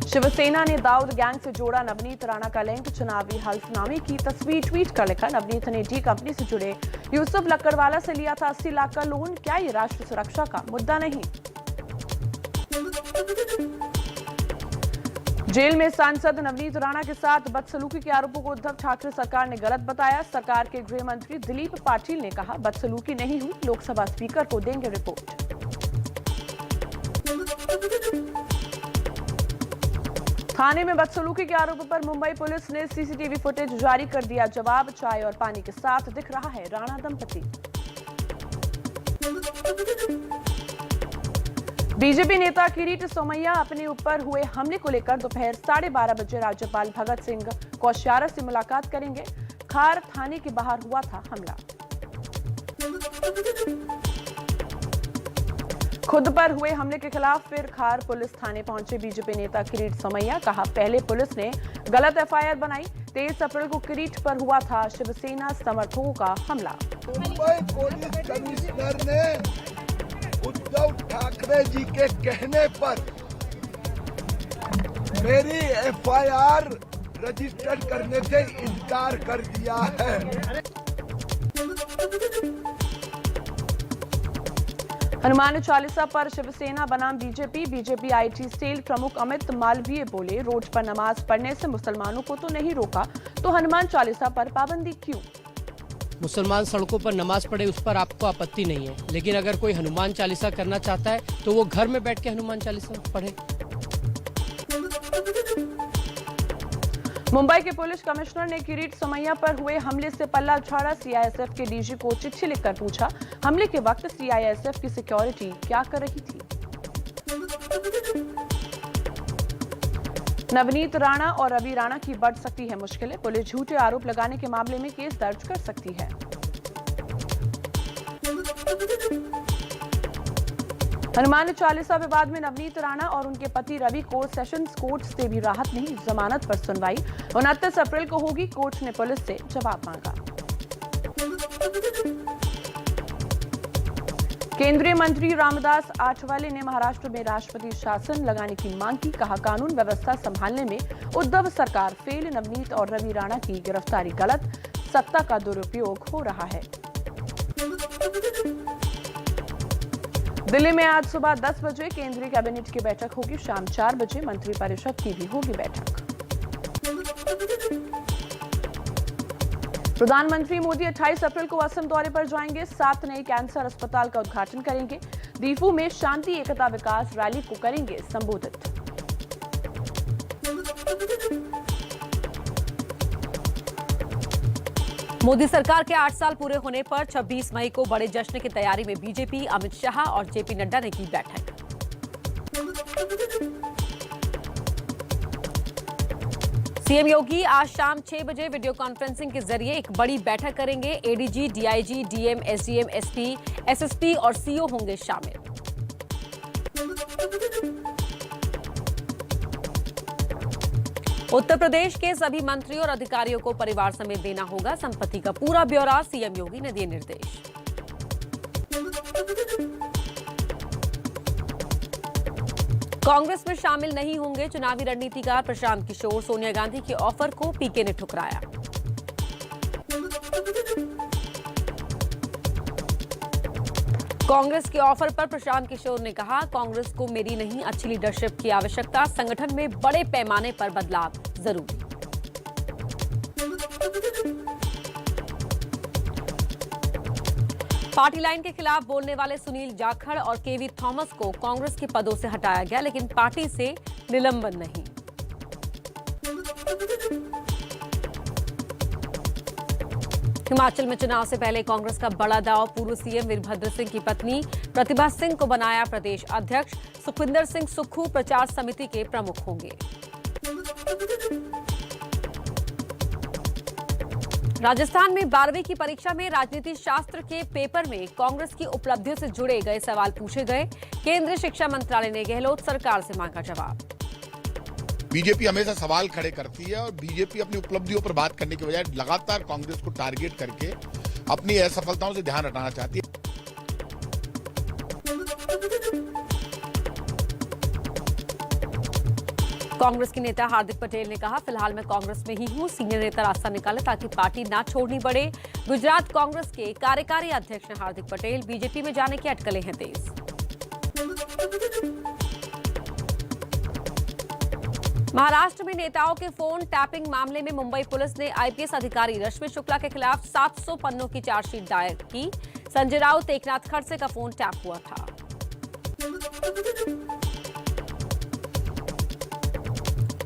शिवसेना ने दाऊद गैंग से जोड़ा नवनीत राणा का लिंक। चुनावी हल्फनामे की तस्वीर ट्वीट कर लिखा, नवनीत ने डी कंपनी से जुड़े यूसुफ लक्कड़वाला से लिया था 80 लाख का लोन। क्या ये राष्ट्र सुरक्षा का मुद्दा नहीं? जेल में सांसद नवनीत राणा के साथ बदसलूकी के आरोपों को उद्धव ठाकरे सरकार ने गलत बताया। सरकार के गृह मंत्री दिलीप पाटिल ने कहा, बदसलूकी नहीं हुई, लोकसभा स्पीकर को देंगे रिपोर्ट। थाने में बदसलूकी के आरोपों पर मुंबई पुलिस ने सीसीटीवी फुटेज जारी कर दिया जवाब। चाय और पानी के साथ दिख रहा है राणा दंपति। बीजेपी नेता किरीट सोमैया अपने ऊपर हुए हमले को लेकर दोपहर 12:30 बजे राज्यपाल भगत सिंह कोश्यारी से मुलाकात करेंगे। खार थाने के बाहर हुआ था हमला। खुद पर हुए हमले के खिलाफ फिर खार पुलिस थाने पहुंचे बीजेपी नेता किरीट सोमैया। कहा, पहले पुलिस ने गलत एफआईआर बनाई। 23 अप्रैल को किरीट पर हुआ था शिवसेना समर्थकों का हमला। मुंबई पुलिस कमिश्नर ने उद्धव ठाकरे जी के कहने पर मेरी एफआईआर रजिस्टर करने से इनकार कर दिया है। हनुमान चालीसा पर शिवसेना बनाम बीजेपी आईटी सेल प्रमुख अमित मालवीय बोले, रोड पर नमाज पढ़ने से मुसलमानों को तो नहीं रोका, तो हनुमान चालीसा पर पाबंदी क्यों? मुसलमान सड़कों पर नमाज पढ़े उस पर आपको आपत्ति नहीं है, लेकिन अगर कोई हनुमान चालीसा करना चाहता है तो वो घर में बैठ के हनुमान चालीसा पढ़े। मुंबई के पुलिस कमिश्नर ने किरीट सोमैया पर हुए हमले से पल्ला झाड़ा। सीआईएसएफ के डीजी को चिट्ठी लिखकर पूछा, हमले के वक्त सीआईएसएफ की सिक्योरिटी क्या कर रही थी? नवनीत राणा और रवि राणा की बढ़ सकती है मुश्किलें। पुलिस झूठे आरोप लगाने के मामले में केस दर्ज कर सकती है। हनुमान चालीसा विवाद में नवनीत राणा और उनके पति रवि को सेशंस कोर्ट से भी राहत नहीं, जमानत पर सुनवाई 29 अप्रैल को होगी। कोर्ट ने पुलिस से जवाब मांगा। केंद्रीय मंत्री रामदास आठवले ने महाराष्ट्र में राष्ट्रपति शासन लगाने की मांग की। कहा, कानून व्यवस्था संभालने में उद्धव सरकार फेल। नवनीत और रवि राणा की गिरफ्तारी गलत, सत्ता का दुरुपयोग हो रहा है। दिल्ली में आज सुबह 10 बजे केंद्रीय कैबिनेट की बैठक होगी। शाम 4 बजे मंत्रिपरिषद की भी होगी बैठक। प्रधानमंत्री मोदी 28 अप्रैल को असम दौरे पर जाएंगे। 7 नए कैंसर अस्पताल का उद्घाटन करेंगे। दीफू में शांति एकता विकास रैली को करेंगे संबोधित। मोदी सरकार के 8 साल पूरे होने पर 26 मई को बड़े जश्न की तैयारी में बीजेपी, अमित शाह और जेपी नड्डा ने की बैठक। सीएम योगी आज शाम 6 बजे वीडियो कॉन्फ्रेंसिंग के जरिए एक बड़ी बैठक करेंगे। ADG, DIG, DM, SDM, SP, SSP और सीओ होंगे शामिल। उत्तर प्रदेश के सभी मंत्री और अधिकारियों को परिवार समेत देना होगा संपत्ति का पूरा ब्यौरा। सीएम योगी ने दिए निर्देश। कांग्रेस में शामिल नहीं होंगे चुनावी रणनीतिकार प्रशांत किशोर। सोनिया गांधी के ऑफर को पीके ने ठुकराया। कांग्रेस के ऑफर पर प्रशांत किशोर ने कहा, कांग्रेस को मेरी नहीं अच्छी लीडरशिप की आवश्यकता, संगठन में बड़े पैमाने पर बदलाव जरूरी। पार्टी लाइन के खिलाफ बोलने वाले सुनील जाखड़ और केवी थॉमस को कांग्रेस के पदों से हटाया गया, लेकिन पार्टी से निलंबन नहीं। हिमाचल में चुनाव से पहले कांग्रेस का बड़ा दांव। पूर्व सीएम वीरभद्र सिंह की पत्नी प्रतिभा सिंह को बनाया प्रदेश अध्यक्ष। सुखविंदर सिंह सुक्खू प्रचार समिति के प्रमुख होंगे। राजस्थान में 12वीं की परीक्षा में राजनीति शास्त्र के पेपर में कांग्रेस की उपलब्धियों से जुड़े गए सवाल पूछे गए। केंद्रीय शिक्षा मंत्रालय ने गहलोत सरकार से मांगा जवाब। बीजेपी हमेशा सवाल खड़े करती है और बीजेपी अपनी उपलब्धियों पर बात करने के बजाय लगातार कांग्रेस को टारगेट करके अपनी असफलताओं से ध्यान हटाना चाहती है। कांग्रेस के नेता हार्दिक पटेल ने कहा, फिलहाल मैं कांग्रेस में ही हूं, सीनियर नेता रास्ता निकाले ताकि पार्टी ना छोड़नी पड़े। गुजरात कांग्रेस के कार्यकारी अध्यक्ष हैं हार्दिक पटेल, बीजेपी में जाने की अटकलें हैं तेज। महाराष्ट्र में नेताओं के फोन टैपिंग मामले में मुंबई पुलिस ने आईपीएस अधिकारी रश्मि शुक्ला के खिलाफ 700 पन्नों की चार्जशीट दायर की। संजय राउत, एकनाथ खड़से का फोन टैप हुआ था।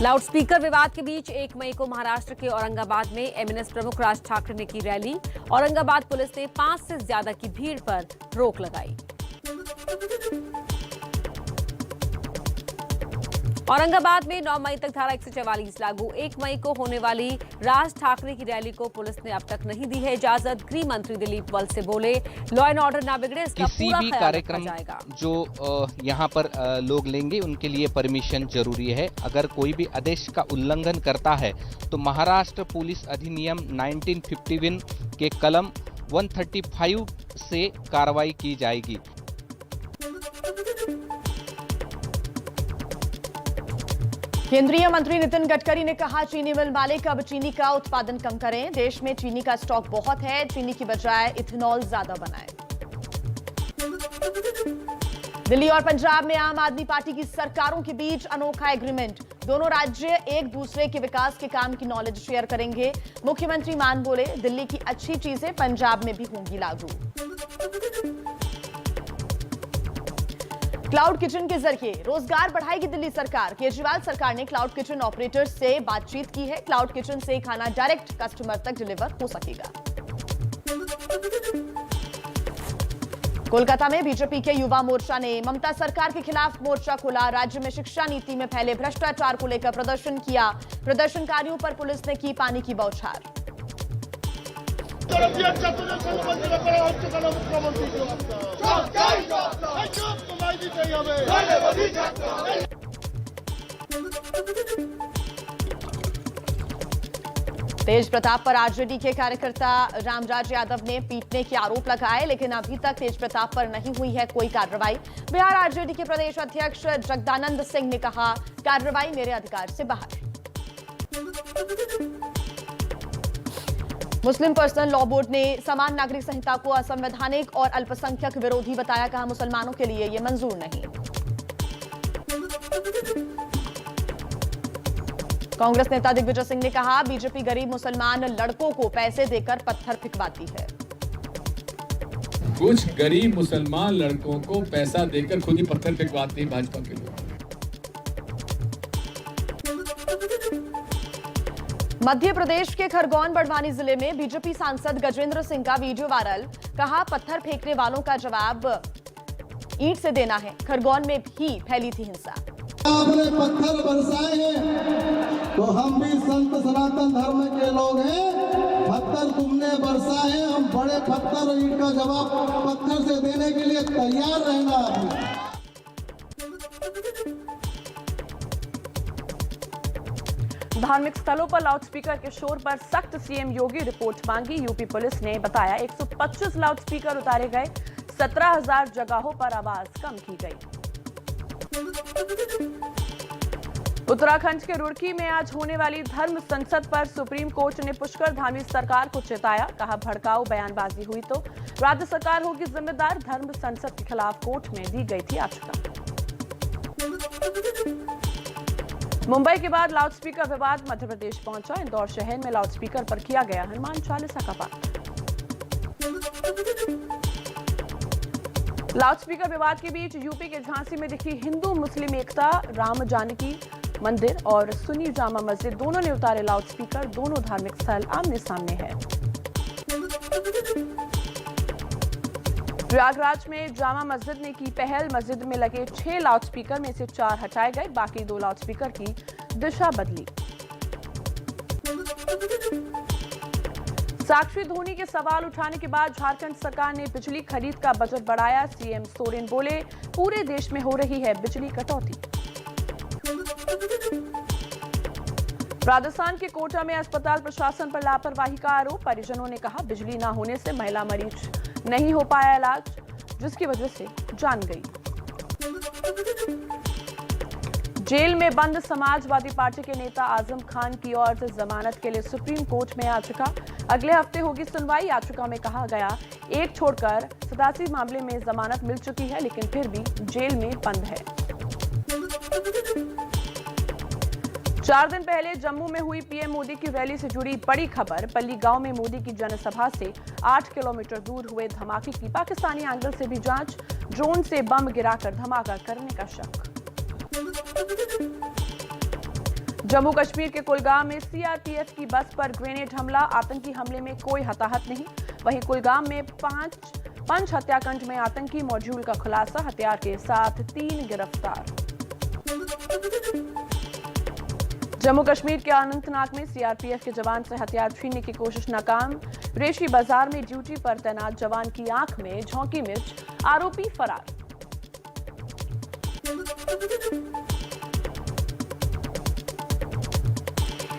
लाउडस्पीकर विवाद के बीच 1 मई को महाराष्ट्र के औरंगाबाद में एमएनएस प्रमुख राज ठाकरे ने की रैली। औरंगाबाद पुलिस ने 5 से ज्यादा की भीड़ पर रोक लगाई। औरंगाबाद में 9 मई तक धारा 144 लागू। 1 मई को होने वाली राज ठाकरे की रैली को पुलिस ने अब तक नहीं दी है इजाजत। गृह मंत्री दिलीप वल से बोले, लॉ एंड ऑर्डर ना बिगड़े, इसका किसी पूरा भी ख्याल कार्यक्रम रखा जाएगा। जो यहाँ पर लोग लेंगे उनके लिए परमिशन जरूरी है। अगर कोई भी आदेश का उल्लंघन करता है तो महाराष्ट्र पुलिस अधिनियम 1951 के कलम 135 से कार्रवाई की जाएगी। केंद्रीय मंत्री नितिन गडकरी ने कहा, चीनी मिल मालिक अब चीनी का उत्पादन कम करें। देश में चीनी का स्टॉक बहुत है, चीनी की बजाय इथेनॉल ज्यादा बनाएं। दिल्ली और पंजाब में आम आदमी पार्टी की सरकारों के बीच अनोखा एग्रीमेंट। दोनों राज्य एक दूसरे के विकास के काम की नॉलेज शेयर करेंगे। मुख्यमंत्री मान बोले, दिल्ली की अच्छी चीजें पंजाब में भी होंगी लागू। क्लाउड किचन के जरिए रोजगार बढ़ाएगी दिल्ली सरकार। केजरीवाल सरकार ने क्लाउड किचन ऑपरेटर्स से बातचीत की है। क्लाउड किचन से खाना डायरेक्ट कस्टमर तक डिलीवर हो सकेगा। कोलकाता में बीजेपी के युवा मोर्चा ने ममता सरकार के खिलाफ मोर्चा खोला। राज्य में शिक्षा नीति में फैले भ्रष्टाचार को लेकर प्रदर्शन किया। प्रदर्शनकारियों पर पुलिस ने की पानी की बौछार। तेज प्रताप पर आरजेडी के कार्यकर्ता रामराज यादव ने पीटने के आरोप लगाए, लेकिन अभी तक तेज प्रताप पर नहीं हुई है कोई कार्रवाई। बिहार आरजेडी के प्रदेश अध्यक्ष जगदानंद सिंह ने कहा, कार्रवाई मेरे अधिकार से बाहर। मुस्लिम पर्सनल लॉ बोर्ड ने समान नागरिक संहिता को असंवैधानिक और अल्पसंख्यक विरोधी बताया। कहा, मुसलमानों के लिए यह मंजूर नहीं। कांग्रेस नेता दिग्विजय सिंह ने कहा, बीजेपी गरीब मुसलमान लड़कों को पैसे देकर पत्थर फिकवाती है। कुछ गरीब मुसलमान लड़कों को पैसा देकर खुद ही पत्थर फिकवाते हैं भाजपा के लोग। मध्य प्रदेश के खरगोन बड़वानी जिले में बीजेपी सांसद गजेंद्र सिंह का वीडियो वायरल। कहा, पत्थर फेंकने वालों का जवाब ईंट से देना है। खरगोन में भी फैली थी हिंसा। आपने पत्थर बरसाए हैं तो हम भी संत सनातन धर्म के लोग हैं। पत्थर तुमने बरसाए हैं, हम बड़े पत्थर और ईंट का जवाब पत्थर से देने के लिए तैयार रहना है। धार्मिक स्थलों पर लाउडस्पीकर के शोर पर सख्त सीएम योगी रिपोर्ट मांगी। यूपी पुलिस ने बताया 125 लाउडस्पीकर उतारे गए, 17,000 जगहों पर आवाज कम की गई। उत्तराखंड के रुड़की में आज होने वाली धर्म संसद पर सुप्रीम कोर्ट ने पुष्कर धामी सरकार को चेताया। कहा, भड़काऊ बयानबाजी हुई तो राज्य सरकार होगी जिम्मेदार। धर्म संसद के खिलाफ कोर्ट में दी गई थी याचिका। मुंबई के बाद लाउडस्पीकर विवाद मध्य प्रदेश पहुंचा। इंदौर शहर में लाउडस्पीकर पर किया गया हनुमान चालीसा का पाठ। लाउडस्पीकर विवाद के बीच यूपी के झांसी में दिखी हिंदू मुस्लिम एकता। राम जानकी मंदिर और सुन्नी जामा मस्जिद दोनों ने उतारे लाउडस्पीकर। दोनों धार्मिक स्थल आमने सामने हैं। प्रयागराज में जामा मस्जिद ने की पहल। मस्जिद में लगे 6 लाउडस्पीकर में से 4 हटाए गए, बाकी 2 लाउडस्पीकर की दिशा बदली। साक्षी धोनी के सवाल उठाने के बाद झारखंड सरकार ने बिजली खरीद का बजट बढ़ाया। सीएम सोरेन बोले, पूरे देश में हो रही है बिजली कटौती। राजस्थान के कोटा में अस्पताल प्रशासन पर लापरवाही का आरोप। परिजनों ने कहा, बिजली न होने से महिला मरीज नहीं हो पाया इलाज, जिसकी वजह से जान गई। जेल में बंद समाजवादी पार्टी के नेता आजम खान की ओर से जमानत के लिए सुप्रीम कोर्ट में याचिका। अगले हफ्ते होगी सुनवाई। याचिका में कहा गया एक छोड़कर 87 मामले में जमानत मिल चुकी है, लेकिन फिर भी जेल में बंद है। 4 दिन पहले जम्मू में हुई पीएम मोदी की रैली से जुड़ी बड़ी खबर। पल्ली गांव में मोदी की जनसभा से 8 किलोमीटर दूर हुए धमाके की पाकिस्तानी एंगल से भी जांच। ड्रोन से बम गिराकर धमाका करने का शक। जम्मू कश्मीर के कुलगाम में सीआरपीएफ की बस पर ग्रेनेड हमला। आतंकी हमले में कोई हताहत नहीं। वहीं कुलगाम में पंच हत्याकांड में आतंकी मॉड्यूल का खुलासा। हथियार के साथ 3 गिरफ्तार। जम्मू कश्मीर के अनंतनाग में सीआरपीएफ के जवान से हथियार छीनने की कोशिश नाकाम। रेशी बाजार में ड्यूटी पर तैनात जवान की आंख में झोंकी मिर्च। आरोपी फरार।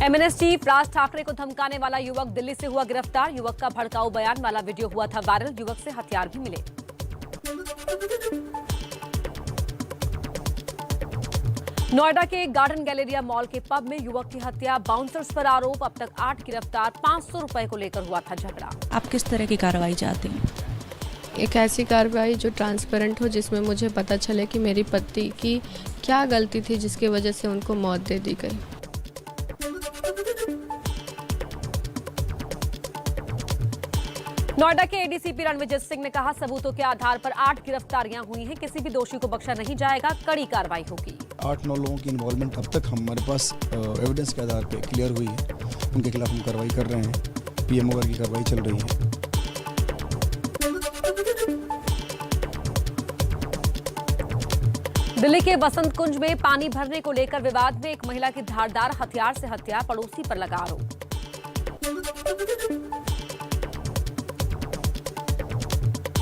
एमएनएस चीफ राज ठाकरे को धमकाने वाला युवक दिल्ली से हुआ गिरफ्तार। युवक का भड़काऊ बयान वाला वीडियो हुआ था वायरल। युवक से हथियार भी मिले। नोएडा के गार्डन गैलेरिया मॉल के पब में युवक की हत्या। बाउंसर्स पर आरोप। अब तक 8 गिरफ्तार। 500 रुपए को लेकर हुआ था झगड़ा। आप किस तरह की कार्रवाई चाहते हैं? एक ऐसी कार्रवाई जो ट्रांसपेरेंट हो, जिसमें मुझे पता चले कि मेरी पति की क्या गलती थी जिसकी वजह से उनको मौत दे दी गई। नोएडा के एडीसीपी रणविजय सिंह ने कहा सबूतों के आधार पर 8 गिरफ्तारियां हुई हैं। किसी भी दोषी को बख्शा नहीं जाएगा। कड़ी कार्रवाई होगी। 8-9 लोगों की इन्वॉल्वमेंट अब तक हमारे पास एविडेंस के आधार पर क्लियर हुई है। उनके खिलाफ हम कार्रवाई कर रहे हैं। पीएमओ की कार्रवाई चल रही है। दिल्ली के बसंत कुंज में पानी भरने को लेकर विवाद में एक महिला की धारदार हथियार से हत्या। पड़ोसी पर लगा आरोप।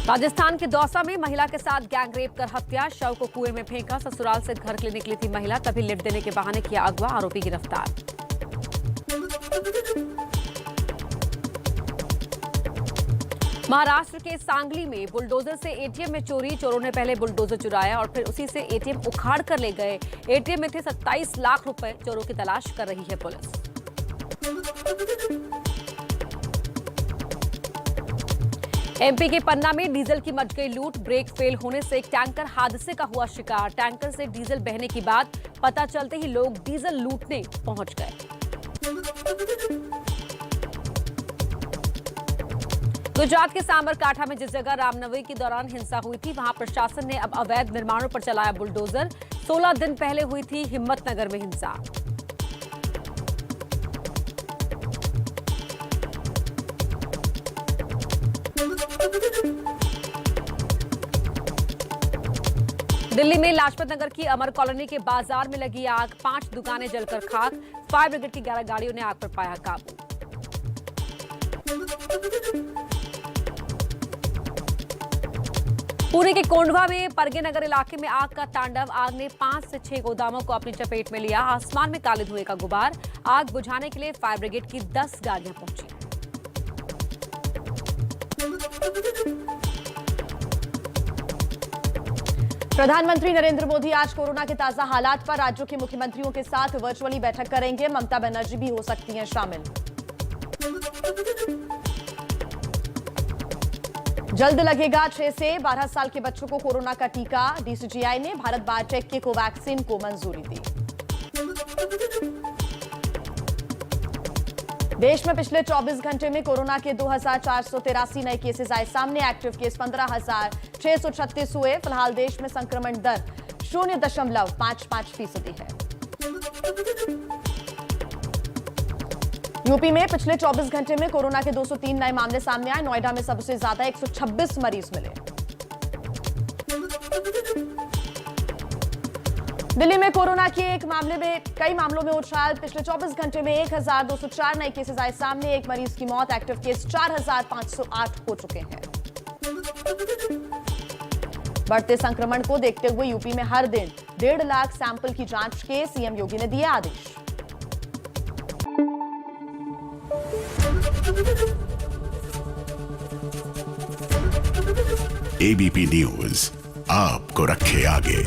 राजस्थान के दौसा में महिला के साथ गैंगरेप कर हत्या। शव को कुएं में फेंका। ससुराल से घर के लिए निकली थी महिला, तभी लिफ्ट देने के बहाने किया अगवा। आरोपी गिरफ्तार। महाराष्ट्र के सांगली में बुलडोजर से एटीएम में चोरी। चोरों ने पहले बुलडोजर चुराया और फिर उसी से एटीएम उखाड़ कर ले गए। एटीएम में थे 27 लाख रुपए। चोरों की तलाश कर रही है पुलिस। एमपी के पन्ना में डीजल की मच गई लूट। ब्रेक फेल होने से एक टैंकर हादसे का हुआ शिकार। टैंकर से डीजल बहने की बात पता चलते ही लोग डीजल लूटने पहुंच गए। गुजरात के साबरकांठा में जिस जगह रामनवमी के दौरान हिंसा हुई थी, वहां प्रशासन ने अब अवैध निर्माणों पर चलाया बुलडोजर। 16 दिन पहले हुई थी हिम्मतनगर में हिंसा। दिल्ली में लाजपत नगर की अमर कॉलोनी के बाजार में लगी आग। 5 दुकानें जलकर खाक। फायर ब्रिगेड की 11 गाड़ियों ने आग पर पाया काबू। पुणे के कोंडवा में परगे नगर इलाके में आग का तांडव। आग ने 5 से 6 गोदामों को अपनी चपेट में लिया। आसमान में काले धुएं का गुबार। आग बुझाने के लिए फायर ब्रिगेड की 10 गाड़ियां पहुंची। प्रधानमंत्री नरेंद्र मोदी आज कोरोना के ताजा हालात पर राज्यों के मुख्यमंत्रियों के साथ वर्चुअली बैठक करेंगे। ममता बनर्जी भी हो सकती हैं शामिल। जल्द लगेगा 6 से 12 साल के बच्चों को कोरोना का टीका। डीसीजीआई ने भारत बायोटेक के कोवैक्सीन को मंजूरी दी। देश में पिछले 24 घंटे में कोरोना के 2483 नए केसेस आए सामने। एक्टिव केस 15,636 हुए। फिलहाल देश में संक्रमण दर 0.55% है। यूपी में पिछले 24 घंटे में कोरोना के 203 नए मामले सामने आए। नोएडा में सबसे ज्यादा 126 मरीज मिले। दिल्ली में कोरोना के कई मामलों में उछाल। पिछले 24 घंटे में 1204 नए केसेस आए सामने। एक मरीज की मौत। एक्टिव केस 4508 हो चुके हैं। बढ़ते संक्रमण को देखते हुए यूपी में हर दिन 1.5 लाख सैंपल की जांच के सीएम योगी ने दिए आदेश। एबीपी न्यूज आपको रखे आगे।